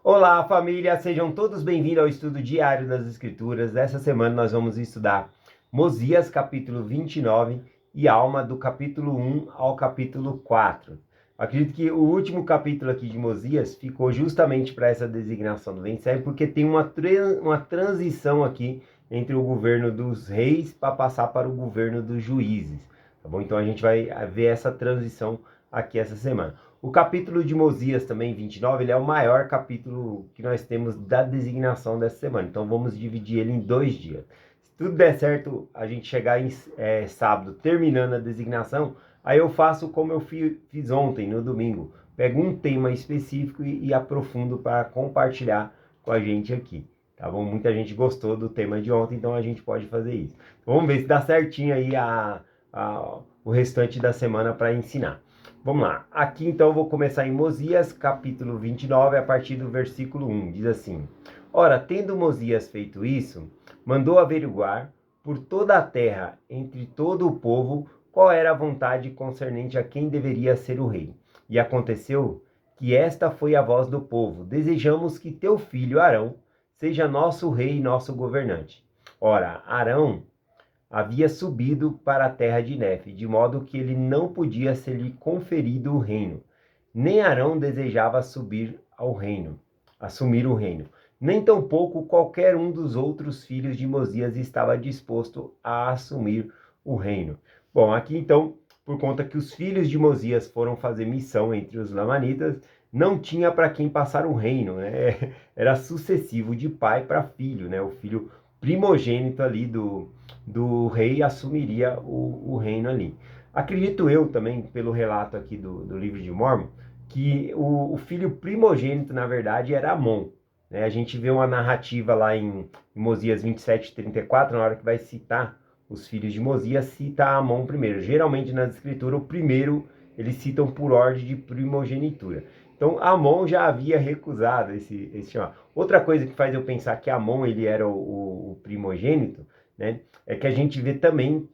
Olá, família! Sejam todos bem-vindos ao estudo diário das Escrituras. Dessa semana nós vamos estudar Mosias, capítulo 29 e Alma, do capítulo 1 ao capítulo 4. Acredito que o último capítulo aqui de Mosias ficou justamente para essa designação do Venceslau, porque tem uma transição aqui entre o governo dos reis para passar para o governo dos juízes. Tá bom? Então a gente vai ver essa transição aqui essa semana. O capítulo de Mosias também, 29, ele é o maior capítulo que nós temos da designação dessa semana. Então vamos dividir ele em 2 dias. Se tudo der certo, a gente chegar em sábado, terminando a designação, aí eu faço como eu fiz ontem, no domingo. Pego um tema específico e aprofundo para compartilhar com a gente aqui. Tá bom? Muita gente gostou do tema de ontem, então a gente pode fazer isso. Vamos ver se dá certinho aí o restante da semana para ensinar. Vamos lá, aqui então eu vou começar em Mosias, capítulo 29, a partir do versículo 1, diz assim: Ora, tendo Mosias feito isso, mandou averiguar por toda a terra, entre todo o povo, qual era a vontade concernente a quem deveria ser o rei. E aconteceu que esta foi a voz do povo: desejamos que teu filho Arão seja nosso rei e nosso governante. Ora, Arão havia subido para a terra de Nefe, de modo que ele não podia ser-lhe conferido o reino. Nem Arão desejava assumir o reino. Nem tampouco qualquer um dos outros filhos de Mosias estava disposto a assumir o reino. Bom, aqui então, por conta que os filhos de Mosias foram fazer missão entre os lamanitas, não tinha para quem passar o reino, né? Era sucessivo de pai para filho, né? O filho primogênito ali do rei assumiria o reino ali. Acredito eu também, pelo relato aqui do livro de Mórmon, que o filho primogênito, na verdade, era Amon. Né? A gente vê uma narrativa lá em Mosias 27:34, na hora que vai citar os filhos de Mosias, cita Amon primeiro. Geralmente, nas escrituras, o primeiro eles citam por ordem de primogenitura. Então, Amon já havia recusado esse chamado. Outra coisa que faz eu pensar que Amon ele era o primogênito, né, é que a gente vê também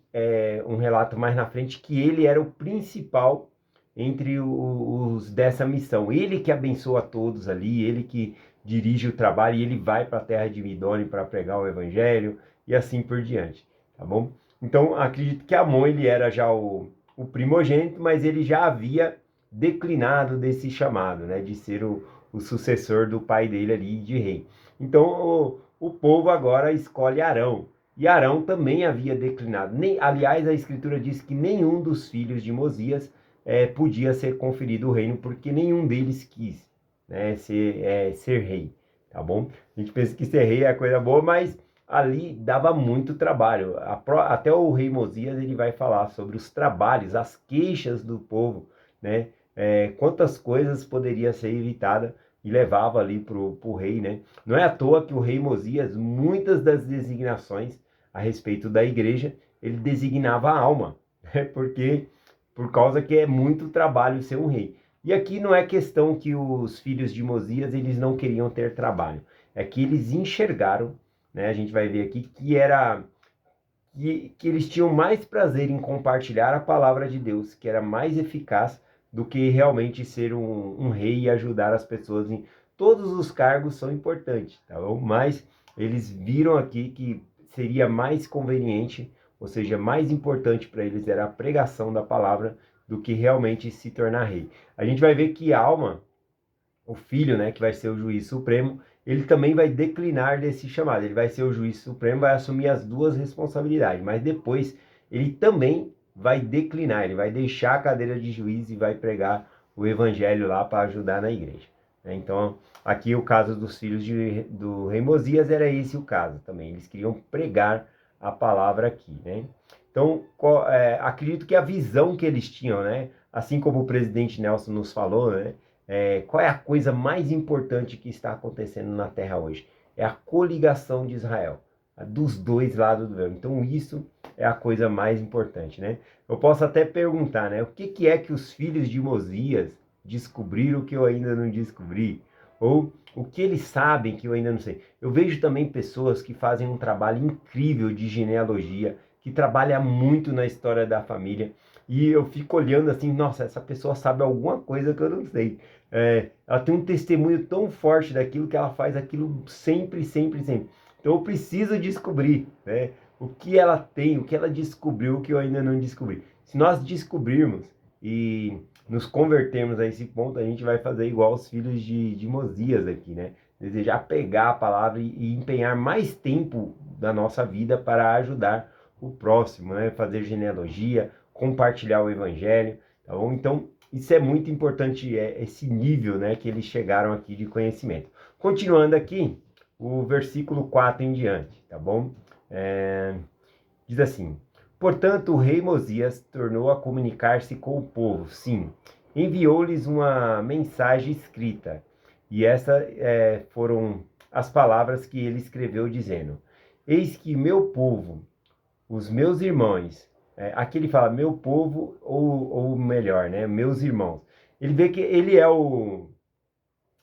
um relato mais na frente que ele era o principal entre os dessa missão. Ele que abençoa todos ali, ele que dirige o trabalho e ele vai para a terra de Midone para pregar o evangelho e assim por diante, tá bom? Então, acredito que Amon ele era já o primogênito, mas ele já havia declinado desse chamado, né, de ser o sucessor do pai dele ali de rei. Então, o povo agora escolhe Arão. E Arão também havia declinado. Aliás, a escritura diz que nenhum dos filhos de Mosias podia ser conferido o reino, porque nenhum deles quis, né, ser rei, tá bom? A gente pensa que ser rei é coisa boa, mas ali dava muito trabalho. Até o rei Mosias ele vai falar sobre os trabalhos, as queixas do povo, né? Quantas coisas poderia ser evitada e levava ali pro rei, né? Não é à toa que o rei Mosias, muitas das designações a respeito da igreja, ele designava a alma, né? Porque por causa que é muito trabalho ser um rei. E aqui não é questão que os filhos de Mosias eles não queriam ter trabalho, é que eles enxergaram, né? A gente vai ver aqui que eles tinham mais prazer em compartilhar a palavra de Deus, que era mais eficaz do que realmente ser um rei e ajudar as pessoas em todos os cargos são importantes, tá bom? Mas eles viram aqui que seria mais conveniente, ou seja, mais importante para eles era a pregação da palavra do que realmente se tornar rei. A gente vai ver que Alma, o filho, né, que vai ser o juiz supremo, ele também vai declinar desse chamado. Ele vai ser o juiz supremo, vai assumir as duas responsabilidades, mas depois ele também vai declinar, ele vai deixar a cadeira de juiz e vai pregar o evangelho lá para ajudar na igreja. Então, aqui o caso dos filhos do rei Mosias era esse o caso também. Eles queriam pregar a palavra aqui, né? Então, acredito que a visão que eles tinham, né? Assim como o presidente Nelson nos falou, né? Qual é a coisa mais importante que está acontecendo na Terra hoje? É a coligação de Israel, dos dois lados do véu. Então isso é a coisa mais importante, né? Eu posso até perguntar, né? O que é que os filhos de Mosias descobriram que eu ainda não descobri? Ou o que eles sabem que eu ainda não sei? Eu vejo também pessoas que fazem um trabalho incrível de genealogia, que trabalha muito na história da família, e eu fico olhando assim, nossa, essa pessoa sabe alguma coisa que eu não sei. Ela tem um testemunho tão forte daquilo que ela faz aquilo sempre, sempre, sempre. Então eu preciso descobrir, né, o que ela tem, o que ela descobriu, o que eu ainda não descobri. Se nós descobrirmos e nos convertermos a esse ponto, a gente vai fazer igual os filhos de Mosias aqui, né? Desejar pegar a palavra e empenhar mais tempo da nossa vida para ajudar o próximo, né? Fazer genealogia, compartilhar o evangelho, tá bom? Então, isso é muito importante, esse nível, né, que eles chegaram aqui de conhecimento. Continuando aqui, o versículo 4 em diante, tá bom? Diz assim: Portanto, o rei Mosias tornou a comunicar-se com o povo. Sim, enviou-lhes uma mensagem escrita. E essas foram as palavras que ele escreveu, dizendo: Eis que meu povo, os meus irmãos, aqui ele fala meu povo, ou melhor, né, meus irmãos. Ele vê que ele é o.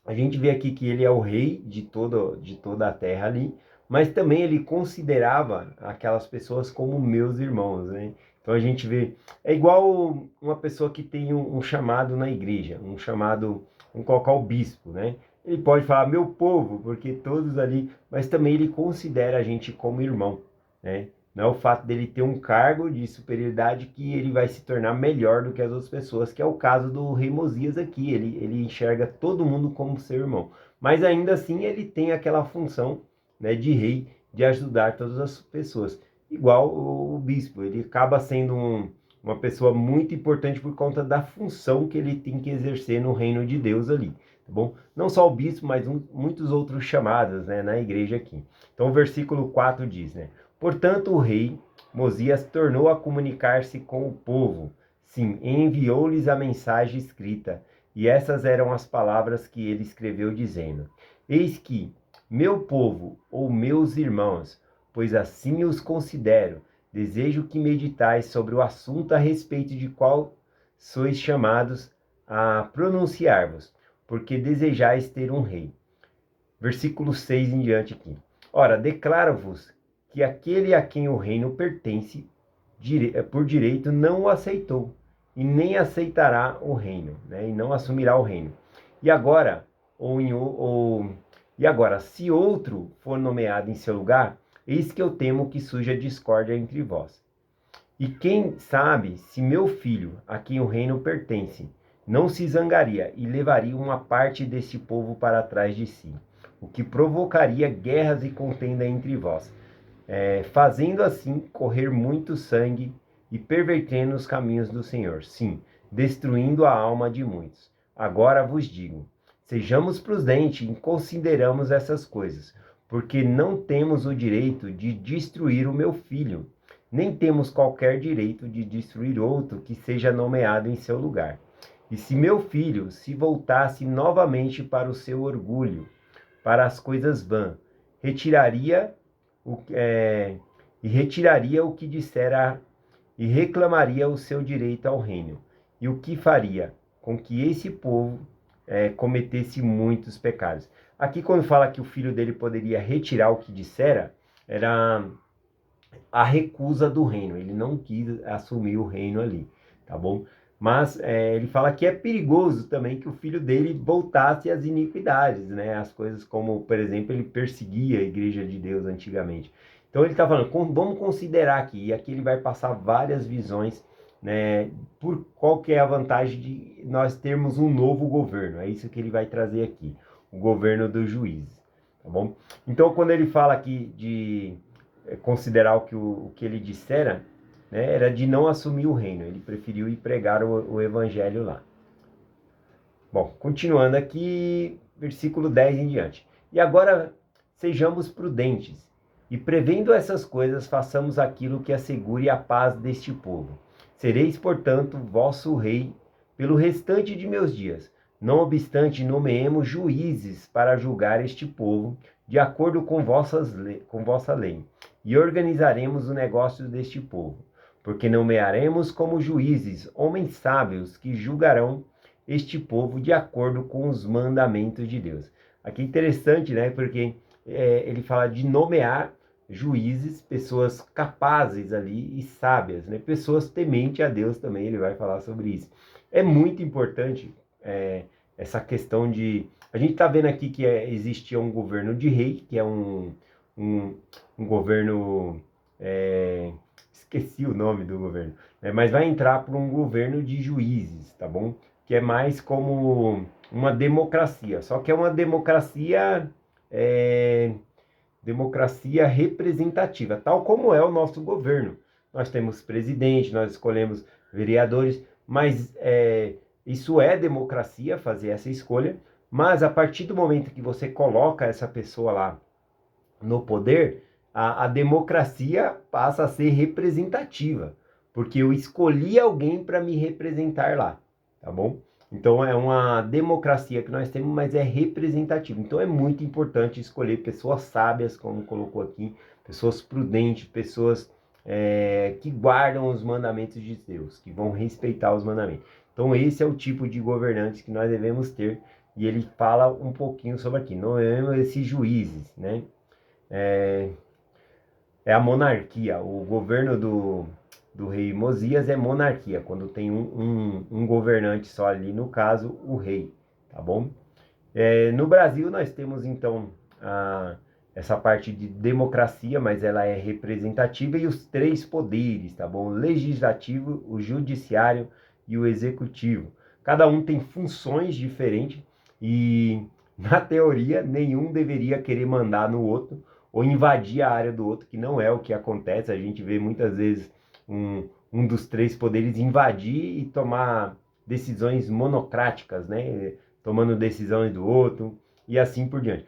A gente vê aqui que ele é o rei de toda a terra ali, mas também ele considerava aquelas pessoas como meus irmãos, né? Então a gente vê, é igual uma pessoa que tem um chamado na igreja, um chamado, vamos colocar o bispo, né? Ele pode falar meu povo, porque todos ali, mas também ele considera a gente como irmão, né? Não é o fato dele ter um cargo de superioridade que ele vai se tornar melhor do que as outras pessoas, que é o caso do rei Mosias aqui. Ele enxerga todo mundo como seu irmão. Mas ainda assim ele tem aquela função, né, de rei, de ajudar todas as pessoas. Igual o bispo, ele acaba sendo uma pessoa muito importante por conta da função que ele tem que exercer no reino de Deus ali, tá bom? Não só o bispo, mas muitos outros chamados, né, na igreja aqui. Então o versículo 4 diz, né? Portanto, o rei Mosias tornou a comunicar-se com o povo. Sim, enviou-lhes a mensagem escrita. E essas eram as palavras que ele escreveu, dizendo: Eis que, meu povo, ou meus irmãos, pois assim os considero, desejo que meditais sobre o assunto a respeito de qual sois chamados a pronunciar-vos, porque desejais ter um rei. Versículo 6 em diante aqui. Ora, declaro-vos que aquele a quem o reino pertence por direito não o aceitou, e nem aceitará o reino, né? E não assumirá o reino. E agora, se outro for nomeado em seu lugar, eis que eu temo que surja discórdia entre vós. E quem sabe se meu filho, a quem o reino pertence, não se zangaria e levaria uma parte deste povo para trás de si, o que provocaria guerras e contenda entre vós, fazendo assim correr muito sangue e pervertendo os caminhos do Senhor, sim, destruindo a alma de muitos. Agora vos digo, sejamos prudentes e consideramos essas coisas, porque não temos o direito de destruir o meu filho, nem temos qualquer direito de destruir outro que seja nomeado em seu lugar. E se meu filho se voltasse novamente para o seu orgulho, para as coisas vãs, retiraria o, é, retiraria o que dissera e reclamaria o seu direito ao reino. E o que faria com que esse povo cometesse muitos pecados. Aqui quando fala que o filho dele poderia retirar o que dissera, era a recusa do reino. Ele não quis assumir o reino ali, tá bom? Mas ele fala que é perigoso também que o filho dele voltasse às iniquidades, né? As coisas como, por exemplo, ele perseguia a igreja de Deus antigamente. Então ele está falando, vamos considerar aqui, e aqui ele vai passar várias visões, né? Por qual que é a vantagem de nós termos um novo governo. É isso que ele vai trazer aqui, o governo dos juízes, tá bom? Então quando ele fala aqui de considerar o que ele dissera, né, era de não assumir o reino. Ele preferiu ir pregar o evangelho lá. Bom, continuando aqui, versículo 10 em diante. E agora sejamos prudentes, e prevendo essas coisas, façamos aquilo que assegure a paz deste povo. Sereis, portanto, vosso rei pelo restante de meus dias. Não obstante, nomeemos juízes para julgar este povo, de acordo com vossa lei, e organizaremos o negócio deste povo, porque nomearemos como juízes homens sábios que julgarão este povo de acordo com os mandamentos de Deus. Aqui é interessante, né? Porque ele fala de nomear juízes, pessoas capazes ali e sábias, né? Pessoas tementes a Deus também, ele vai falar sobre isso. É muito importante essa questão de... A gente está vendo aqui que existia um governo de rei, que é um, um governo... esqueci o nome do governo, né? Mas vai entrar para um governo de juízes, tá bom? Que é mais como uma democracia, só que é uma democracia... democracia representativa, tal como é o nosso governo. Nós temos presidente, nós escolhemos vereadores, mas isso é democracia, fazer essa escolha, mas a partir do momento que você coloca essa pessoa lá no poder, a democracia passa a ser representativa, porque eu escolhi alguém para me representar lá, tá bom? Então é uma democracia que nós temos, mas é representativa. Então é muito importante escolher pessoas sábias, como colocou aqui, pessoas prudentes, pessoas que guardam os mandamentos de Deus, que vão respeitar os mandamentos. Então esse é o tipo de governantes que nós devemos ter, e ele fala um pouquinho sobre aqui. Não é esses juízes, né? É a monarquia. O governo do rei Mosias é monarquia, quando tem um governante só ali, no caso, o rei, tá bom? No Brasil nós temos então essa parte de democracia, mas ela é representativa, e os três poderes, tá bom? O legislativo, o judiciário e o executivo. Cada um tem funções diferentes e, na teoria, nenhum deveria querer mandar no outro ou invadir a área do outro, que não é o que acontece. A gente vê muitas vezes um dos três poderes invadir e tomar decisões monocráticas, né? Tomando decisões do outro e assim por diante.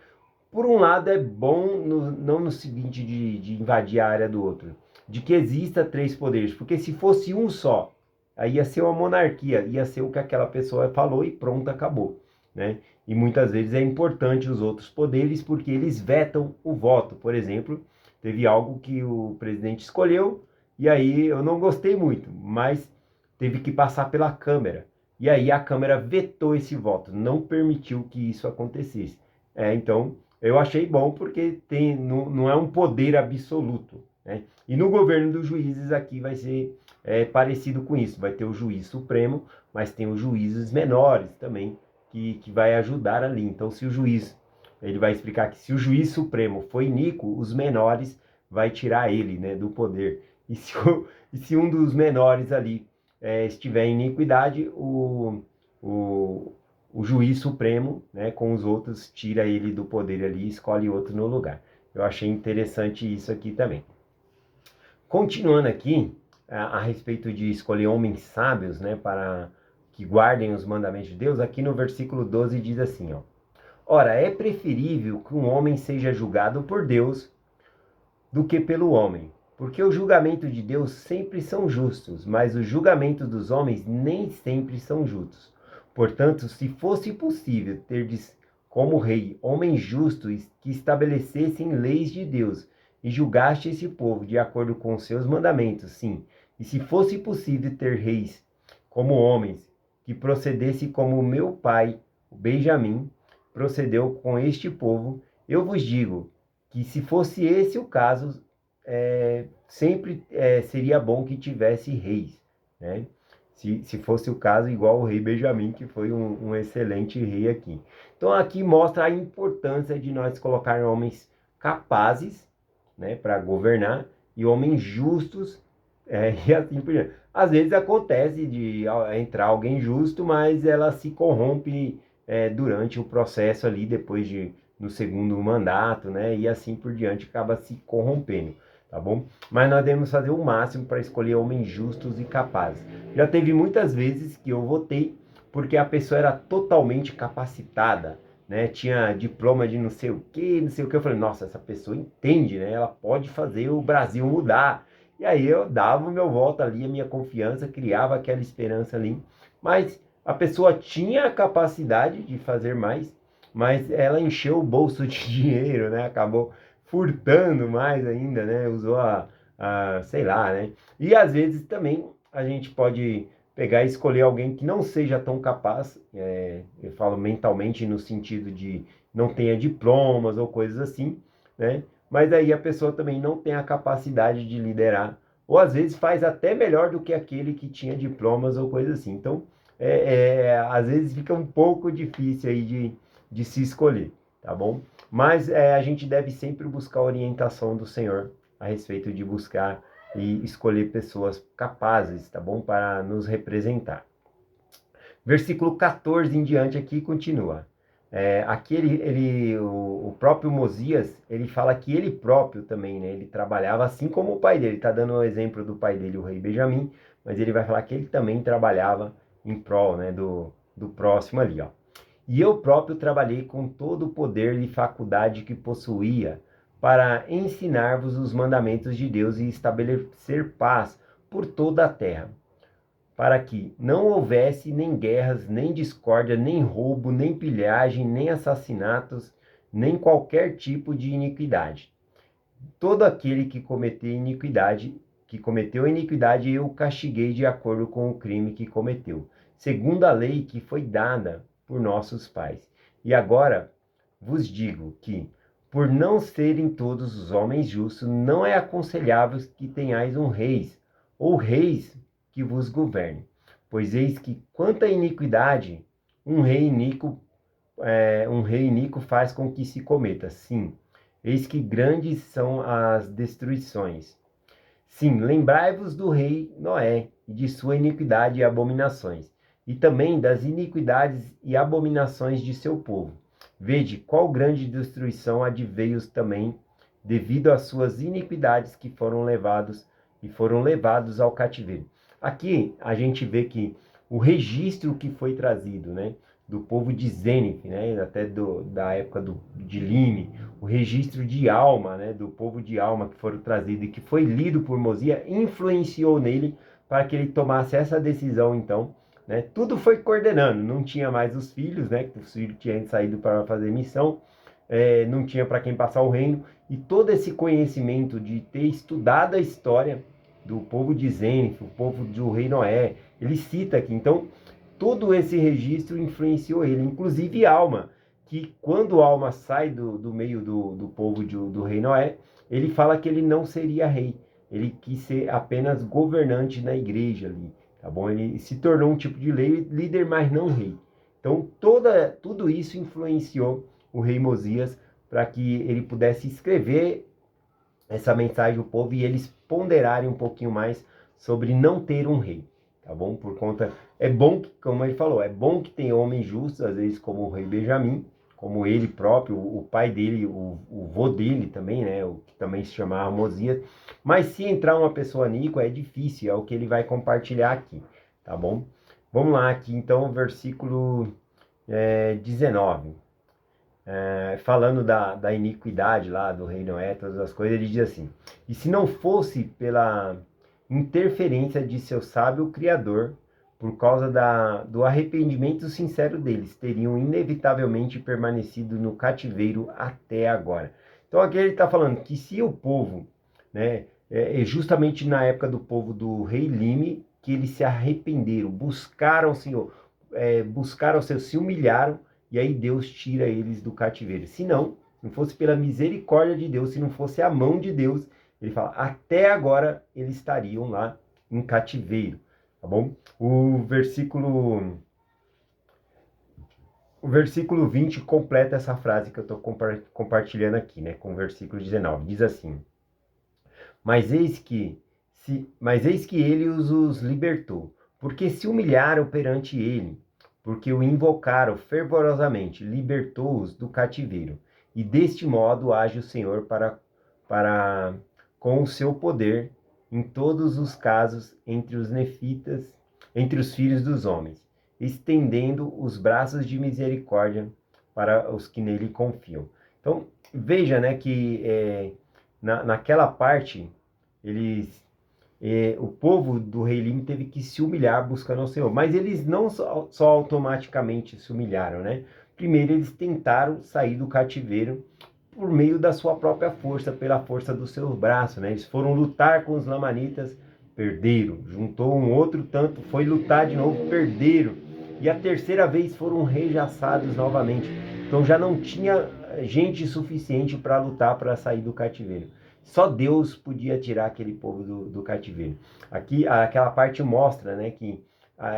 Por um lado é bom, não no seguinte de invadir a área do outro, de que exista três poderes, porque se fosse um só, aí ia ser uma monarquia, ia ser o que aquela pessoa falou e pronto, acabou, né? E muitas vezes é importante os outros poderes porque eles vetam o voto. Por exemplo, teve algo que o presidente escolheu e aí eu não gostei muito, mas teve que passar pela Câmara. E aí a Câmara vetou esse voto, não permitiu que isso acontecesse. Então, eu achei bom porque não é um poder absoluto, né? E no governo dos juízes aqui vai ser parecido com isso. Vai ter o juiz supremo, mas tem os juízes menores também, que vai ajudar ali. Então, se o juiz, ele vai explicar que se o juiz supremo for iníquo, os menores vai tirar ele, né, do poder. E se um dos menores ali estiver em iniquidade, o juiz supremo, né, com os outros, tira ele do poder ali e escolhe outro no lugar. Eu achei interessante isso aqui também. Continuando aqui, a respeito de escolher homens sábios, né, para que guardem os mandamentos de Deus, aqui no versículo 12 diz assim, ó: Ora, é preferível que um homem seja julgado por Deus do que pelo homem, porque o julgamento de Deus sempre são justos, mas os julgamentos dos homens nem sempre são justos. Portanto, se fosse possível ter como rei homens justos que estabelecessem leis de Deus e julgasse esse povo de acordo com seus mandamentos, sim, e se fosse possível ter reis como homens que procedesse como o meu pai, o Benjamim, procedeu com este povo, eu vos digo que se fosse esse o caso, sempre seria bom que tivesse reis, né? Se fosse o caso, igual o rei Benjamim, que foi um excelente rei aqui. Então aqui mostra a importância de nós colocar homens capazes, né, para governar, e homens justos, e assim por diante. Às vezes acontece de entrar alguém justo, mas ela se corrompe durante o processo ali, no segundo mandato, né? E assim por diante, acaba se corrompendo, tá bom? Mas nós devemos fazer o máximo para escolher homens justos e capazes. Já teve muitas vezes que eu votei porque a pessoa era totalmente capacitada, né? Tinha diploma de não sei o que, não sei o que. Eu falei, nossa, essa pessoa entende, né? Ela pode fazer o Brasil mudar. E aí eu dava o meu voto ali, a minha confiança, criava aquela esperança ali. Mas a pessoa tinha a capacidade de fazer mais, mas ela encheu o bolso de dinheiro, né? Acabou furtando mais ainda, né? Usou sei lá, né? E às vezes também a gente pode pegar e escolher alguém que não seja tão capaz, eu falo mentalmente no sentido de não tenha diplomas ou coisas assim, né? Mas aí a pessoa também não tem a capacidade de liderar, ou às vezes faz até melhor do que aquele que tinha diplomas ou coisas assim. Então, às vezes fica um pouco difícil aí de se escolher, tá bom? Mas a gente deve sempre buscar a orientação do Senhor a respeito de buscar e escolher pessoas capazes, tá bom? Para nos representar. Versículo 14 em diante aqui continua. Aqui o próprio Mosias, ele fala que ele próprio também, né? Ele trabalhava assim como o pai dele. Está dando o exemplo do pai dele, o rei Benjamim, mas ele vai falar que ele também trabalhava em prol, né, do próximo ali, ó. E eu próprio trabalhei com todo o poder e faculdade que possuía para ensinar-vos os mandamentos de Deus e estabelecer paz por toda a terra, para que não houvesse nem guerras, nem discórdia, nem roubo, nem pilhagem, nem assassinatos, nem qualquer tipo de iniquidade. Todo aquele que cometeu iniquidade, eu castiguei de acordo com o crime que cometeu, segundo a lei que foi dada por nossos pais. E agora vos digo que, por não serem todos os homens justos, não é aconselhável que tenhais um rei, ou reis que vos governe. Pois eis que, quanto à iniquidade, um rei iníquo faz com que se cometa. Sim, eis que grandes são as destruições. Sim, lembrai-vos do rei Noé e de sua iniquidade e abominações, e também das iniquidades e abominações de seu povo. Vede qual grande destruição adveio também devido às suas iniquidades que foram levados ao cativeiro. Aqui a gente vê que o registro que foi trazido, né, do povo de Zênith, né, até da época de Lime, o registro de Alma, né, do povo de Alma que foram trazidos e que foi lido por Mosias, influenciou nele para que ele tomasse essa decisão, então, né, tudo foi coordenando, não tinha mais os filhos, né, que os filhos tinham saído para fazer missão, não tinha para quem passar o reino, e todo esse conhecimento de ter estudado a história do povo de Zênith, o povo do rei Noé, ele cita aqui, então, todo esse registro influenciou ele, inclusive Alma, que quando Alma sai do meio do povo do rei Noé, ele fala que ele não seria rei, ele quis ser apenas governante na igreja ali, tá bom? Ele se tornou um tipo de líder, mas não rei. Então, tudo isso influenciou o rei Mosias para que ele pudesse escrever essa mensagem ao povo e eles ponderarem um pouquinho mais sobre não ter um rei, tá bom? Por conta, é bom que, como ele falou, é bom que tenha homens justos, às vezes como o rei Benjamim, como ele próprio, o pai dele, o vô dele também, né? O que também se chamava Mosias. Mas se entrar uma pessoa níqua é difícil, é o que ele vai compartilhar aqui, tá bom? Vamos lá aqui, então, versículo 19. Falando da iniquidade lá do rei Noé, todas as coisas, ele diz assim: e se não fosse pela interferência de seu sábio Criador, por causa do arrependimento sincero deles, teriam inevitavelmente permanecido no cativeiro até agora. Então aqui ele está falando que se o povo, né, justamente na época do povo do rei Lime, que eles se arrependeram, buscaram o Senhor, buscaram o Senhor, se humilharam, e aí Deus tira eles do cativeiro. Se não fosse pela misericórdia de Deus, se não fosse a mão de Deus, ele fala, até agora eles estariam lá em cativeiro, tá bom? O versículo 20 completa essa frase que eu estou compartilhando aqui, né, com o versículo 19. Diz assim: mas eis que ele os libertou, porque se humilharam perante ele, porque o invocaram fervorosamente, libertou-os do cativeiro. E deste modo age o Senhor para com o seu poder em todos os casos entre os nefitas, entre os filhos dos homens, estendendo os braços de misericórdia para os que nele confiam. Então, veja, né, que naquela parte, o povo do rei Lime teve que se humilhar buscando ao Senhor. Mas eles não só automaticamente se humilharam, né? Primeiro eles tentaram sair do cativeiro por meio da sua própria força, pela força dos seus braços, né? Eles foram lutar com os lamanitas, perderam. Juntou um outro tanto, foi lutar de novo, perderam. E a terceira vez foram rejaçados novamente. Então já não tinha gente suficiente para lutar, para sair do cativeiro. Só Deus podia tirar aquele povo do cativeiro. Aqui, aquela parte mostra, né, que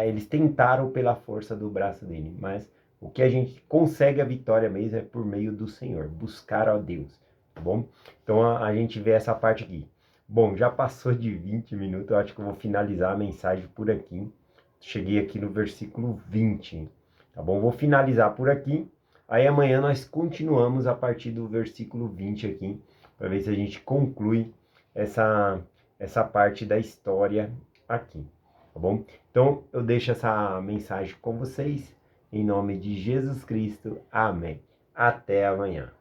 eles tentaram pela força do braço dele, mas o que a gente consegue a vitória mesmo é por meio do Senhor, buscar a Deus, tá bom? Então a gente vê essa parte aqui. Bom, já passou de 20 minutos, eu acho que eu vou finalizar a mensagem por aqui. Cheguei aqui no versículo 20, tá bom? Vou finalizar por aqui, aí amanhã nós continuamos a partir do versículo 20 aqui, para ver se a gente conclui essa parte da história aqui, tá bom? Então, eu deixo essa mensagem com vocês, em nome de Jesus Cristo. Amém. Até amanhã.